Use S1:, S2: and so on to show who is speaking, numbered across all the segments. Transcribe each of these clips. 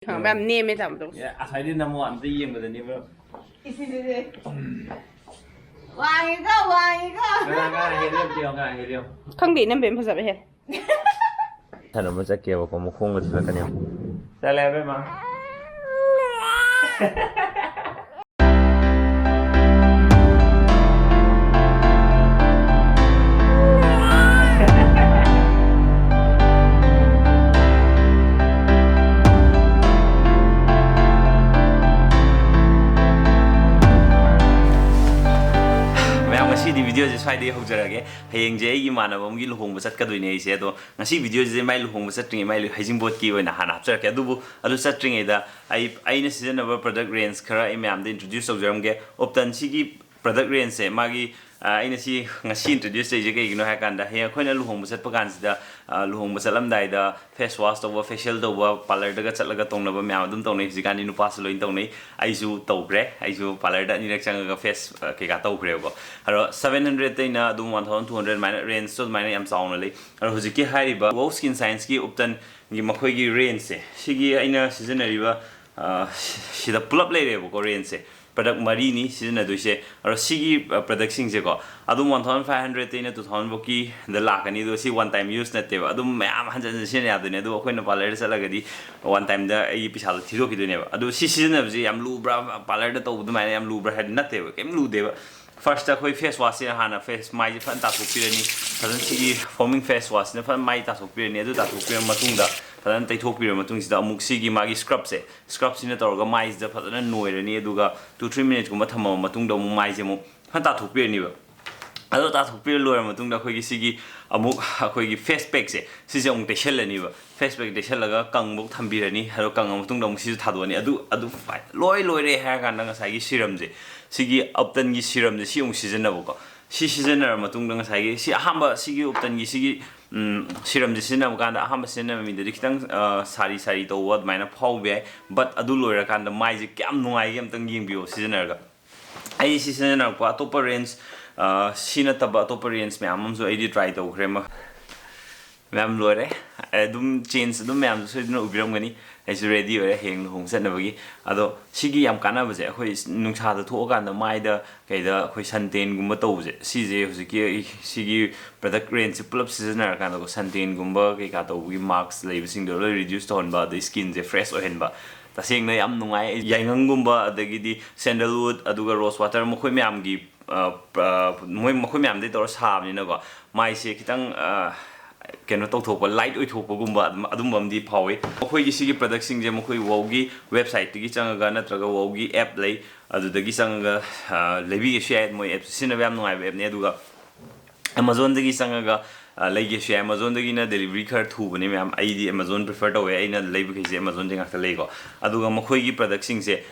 S1: แบบเนมไม่ทำตรง
S2: อาศัยดินน้ำมันที่ยิงมาแต่นี้แบบ
S3: วางอีกก็วางอีกก็
S2: ง่ายเรียบเดียวง่ายเรียบ
S1: ข้างดีนั่นเป็นภาษาประเทศ
S2: ถนนมันจะเกี่ยวกับมุขงกันแล้วกันเนี่ยได้แล้วไหมมา ngasi video je sai de hojrage heyeng je yi manaba mgi luhong basat ka doine ise do ngasi video je mai luhong basat tring mai hajing bot ki oina hana apsar ka dubu adu sat tring ida ai na season of product range khara I am de introduce hojram ge optan si gi product range se magi aina si ngasi introduce je ge igno ha kan da he khoina luhong basat pagan sida luhong basat lam dai da face wash to facial to parlor da ga chat laga tong na ba myam dum tong nei ji kan ni nu pas loin tong nei ai ju to gre ai ju parlor da ni rek chang ga face ke ga to gre go aro 700 te na dum 1200 minus range so minus am sound le aro hoji ki hai ba wow skin science ki uptan gi makhoi gi range se sigi aina season ri ba sida pull up le re ko range se product mari ni season adu se aro sigi product sing je ko adu 1500 te na 2000 bo ki the lakh ani do si one time use na te adu mayam hanjan sin ya du ne adu khoi na parlor sa la ga di one time da ai pisa thiro ki du ne adu si season adu yam lu bra parlor da to du mai yam lu bra head na te kem lu de first ta khoi face wash ya hana face mai fan ta thu pi ni thadan si foaming face wash ne fan mai ta thu pi ni adu ta thu pi matung da thadan tai thok pi matung si da amuk si gi magi scrub si na tor ga mai da thadan noi re ni adu ga 2-3 minutes kuma thama matung da mu mai je mu fan ta thu pi ni ba ado ta thu pi lo ra matung da khoi gi si gi amuk khoi gi face pack se si je ong te shel ni ba face pack te shel ga kang bok tham bi re ni haro kang matung da mu si tha do ni adu loi re ha ga na sai gi serum je sigi uptan gi serum de si ong season na bo si season na matung dang sai gi si ahamba sigi uptan gi sigi serum de season na kan da ahamba season na mi de kitang sari to what maina phau be but adu loira kan da mai ji kyam nungai yam tang ying bio season na ga ai season na ko top range sina taba top range me amam so ai try to krema ma'am लोरे दुम change दुम ma'am so दुन उबिरम गनी ऐसे ready ओरे हेंग Hong सन नबगी अदो सिगी याम काना बजे अखोई नुंसा द थो गान द माइ द कई द अखोई सनटेन गुम तो बजे सिजे हुजिकी सिगी product range pull up season र कान द सनटेन गुम कई का तो बगी मार्क्स लेब सिंग द रिड्यूस तो हन बा द स्किन जे फ्रेश ओहन बा तसेंग न याम नुंगाई याइंगंग गुम बा अदगी दि सैंडलवुड अदुगा रोज वाटर मखोई मैम गी मोय मखोई मैम दे तोर साबनि न गो माइ से खितंग केनो तौथोप लाइट ओइथोपगुम्बा अदुमबमदि फावे मखोइगी सिगी प्रोडक्ट सिंजे मखोइ वोगी वेबसाइट तिगी चंगा नत्रगा वोगी ऐप लै अदुदगी चंगा लेबी शेयर मोय ऐप सिनबा याम नुंगाइ ऐप ने अदुगा Amazon दगी चंगा लेगे शेयर Amazon दगी ना डिलीवरी खर थुबने मैम आइदी Amazon प्रेफर तवे आइना लेबि खैसे Amazon दे ngakta लेगो अदुगा मखोइगी प्रोडक्ट सिंजे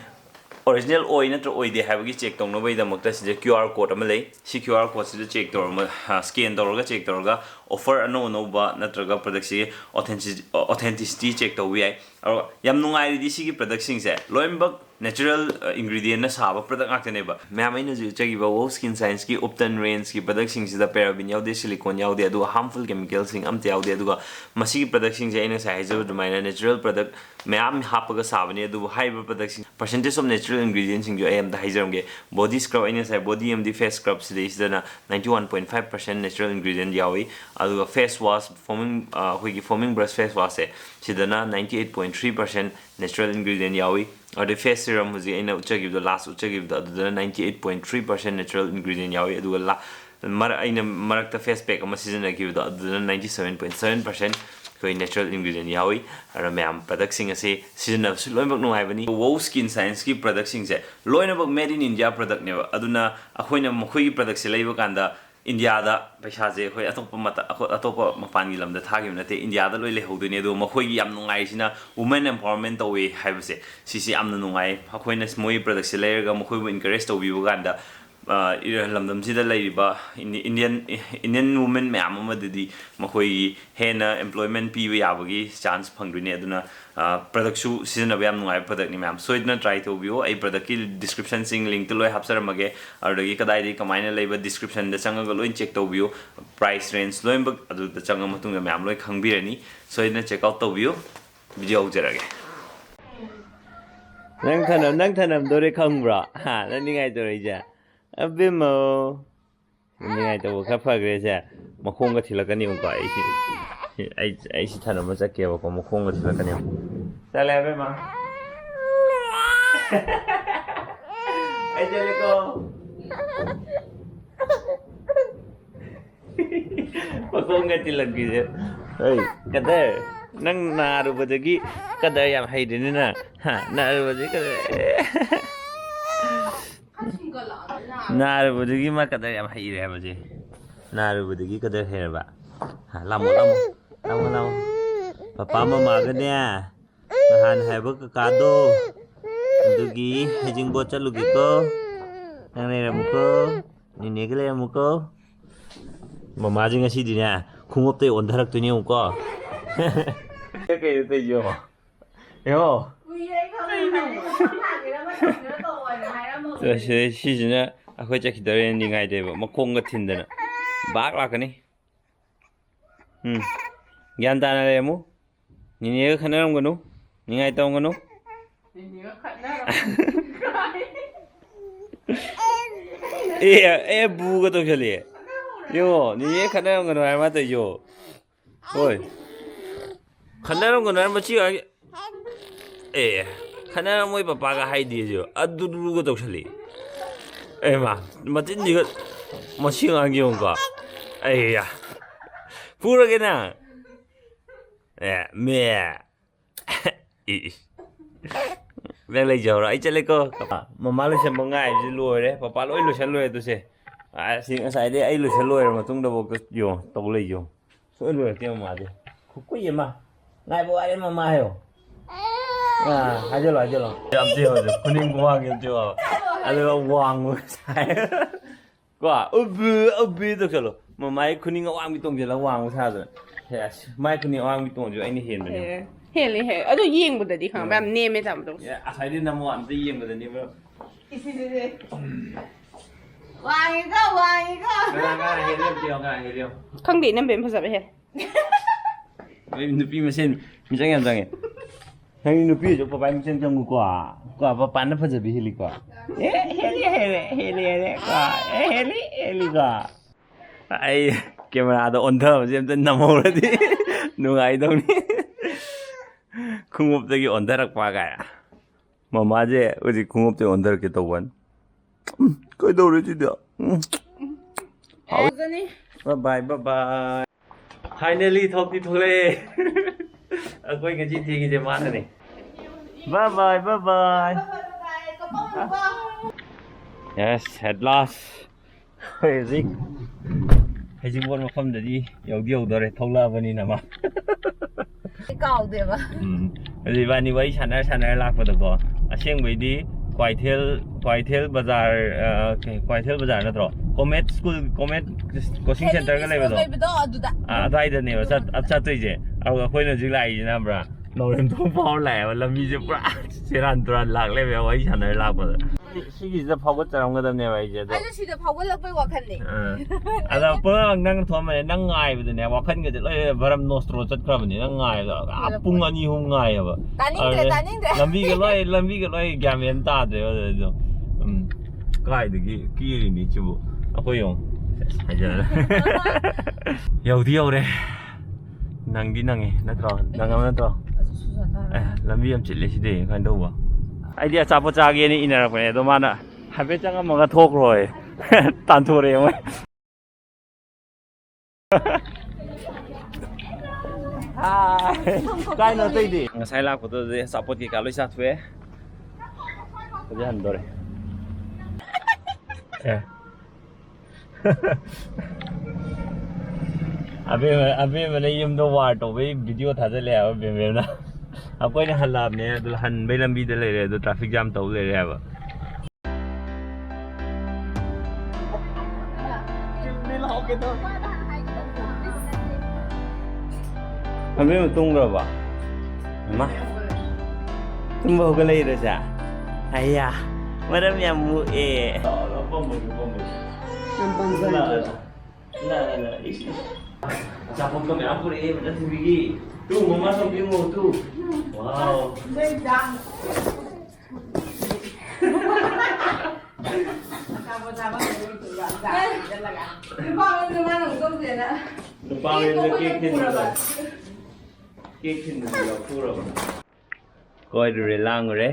S2: original oil नत्र oil दे हाबगी चेक तौनो बई दमकता सिजे QR code अमा लै सी QR code सिजे चेक तौर स्कैन तौरगा चेक तौरगा offer अनो अनोबा नत्रगा प्रोडक्ट सी authenticity चेक तौबी आइ और याम नुंगाइ दी सिगी प्रोडक्ट सिंसे लोइमबक natural ingredient na saba product ngakne ba ma'am आइना जु चगिबा वो स्किन साइंस की उपटन रेंज की प्रोडक्ट सिंग सिदा paraben याउदे silicone याउदे अदु harmful chemical सिंग अमते याउदे अदुगा मसी प्रोडक्ट सिंग जे आइना साइज जो दुमाइना natural product मैम हापगा साबने अदु हाइबर प्रोडक्ट सिंग percentage of natural ingredient सिंग जो आइम दा हाइजरमगे body scrub आइना साइ body एमडी face scrub सिदे इसदना 91.5% natural ingredient यावी अदुगा face wash foaming होगी foaming brush face wash से सिदना 98.3% natural ingredient यावी और the face serum was the give the last give the 98.3% natural ingredient yawi aduga mar aina marakta face pack ama season give the 97.7% koi natural ingredient yawi ara ma'am product sing ase season of loinbak no haibani wow skin science ki product sing se loinabak made in India product ne aduna akhoina mokhoi ki product se leiba kanda India da paisa je khoi atopa mafan gi lamda thagi nate India da loi le hodune do makhoi gi yam nungai sina women empowerment to we haibse sisi am nungai khoi na moi product se layer ga makhoi bu encourage to bi ganda lamdam sida laiba Indian women ma'am अमदि मखोई हेना employment पीब याबगी chance फंगदुने अदुना product सु सिजन याम नुंगाइ product नि मैम सोइदना ट्राई तोबियो आई product की description सिंग link तो लोय हापसरमगे अदुगी कदाइदि कमाइना लेबा description द चंगा लोइन चेक तोबियो price range लोइन बक अदु द चंगा मतुंग मैम लोय खंगबिरनी सोइदना चेक आउट तोबियो वीडियो उजरगे nang thanam dore khangbra ha nang ni ngai dore ja abimo ni ngai to kha phagre ja makhong ga thilakani um ko ai si thanam ma chakke ba ko makhong ga thilakani chale abima ai chale ko makhong ga thilaki ja ai kada nang naru badagi kada yam haidini na ha naru badagi kada naru badagi ma kada yam haire ha baje naru badagi kada herba ha lamo papa mama ga ne nahan haiba ka do adugi hejing bo chalugi ko nang ne ramuko ni ne gele ramuko mama jing asi dinya khungop te ondharak tu ni ko cái tay vô hiểu không? 저 시즌에 아까 저기 기다리는 네가 이제 뭐 콩 같은데는 막라 그니 간단하래 뭐 니네가 하는 거노 네가 했던 거노 에 부가 또 별이 요 니네가 하는 거노 얼마도 요 ôi khana ko na ma chi khana moi papa ga hai di jo adu du go tok chali ma tin ni ga ma chi ang gi ko ya pura ge na me le le jo ra ai chale ko mama lo sem ngai ji loi re papa loi lo san loi tu se sing sai de ai lo san loi ma tung da bo yo to le yo so loi ke ma de ku ku ye ma ngai bo ai mama heo hajo lo jam tio de kuning ko wa ge tio alo wang mo sai ko ubi to kalo mama ai kuning wang mi tong je la wang mo sa de mai kuning wang mi tong je ai ni hen de
S1: เห็นเลยเห็นಅದುยิงบุดดิค่ะแบบนี้ไม่จำต้อง
S2: sai de nam wan de yeng de ni ba
S3: 玩一个，玩一个。
S2: ga he le tio ga he le
S1: ข้างดีนั่นเป็นภาษาประเทศ
S2: 왜 누피 마신 미장이 안 당해. 형이 누피 저 빠빠 미장 정구 과 빠빠 나 퍼져 비힐리 과. 헬리 과. 헬리 과. 아이 카메라도 온다 지금 나모르디. 누가 이동니. 궁업적이 온다락 봐가야. 마마제 어디 궁업적 온다락 게 또원. 거의 노래지다. 바이바이. Finally talk to le koi ngaji thi gi je man ni bye bye yes at last zik hay jing bon ma kham da di yau dore thogla bani na ma
S3: cao de ba
S2: ri bani wai sanar lak pa da ko aseng bai di Quaitel bazar na tro Comet school Comet coaching center ga lei ba do adai da ne ba chat toi je au ga khoi na jing lai na bra no rem thong phao lai ba lam mi je pra seran turan lak le ba wai sanar lak ba si gi da phao ga charang ga da ne ba je da
S3: ai shi da phao ga lak bai wa khan ni
S2: ada pa nang thom ma nang ngai ba ne wa khan ga de loi baram nostro chat kra ba ni nang ngai ga apung ani hum ngai ba
S3: taning de
S2: lambi ga loi gyam yen ta de do kai de ki ri ni chu akwai yong haja yau re nanggi nange na tro nangam na tro lambi am chile si de kan do ba idea cha po cha ge ni ina ra ne do ma na ha be chang ma ga thok roi tan tho re mo kai no tai di ngasai la photo de support ki ka loi sa thwe ko han do re अबे मैंने ये तो वार तो भाई video था चले अब बेबे ना अब कोई ने हल्ला ने तो हन भाई लंबी दे ले रहे तो ट्रैफिक जाम तो ले रहे अब अबे मैं तुम करो बा माँ तुम बहुत ले रहे जा आया मैडम या मुए Nah, capung kami apa ni? Macam tu pergi. Tu mama sampai mau tu. ว้าว
S3: Đây đang. Cái con nó mang một công chuyện ạ.
S2: ลูกป้าเป็นเรื่องเก่งขึ้นเลยเก่งขึ้นเลยเราพูดเราก็ดูเรื่องเลย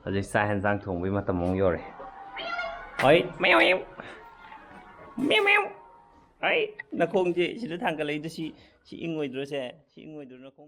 S2: เราจะใส่หันสังถุงไปมาตะมงย่อเลยเฮ้ยแมวแมวแมวแมวเฮ้ยนักคงจีฉันทางกันเลยจะชี้อิงไว้ดูใช่ชี้อิงไว้ดูนักคง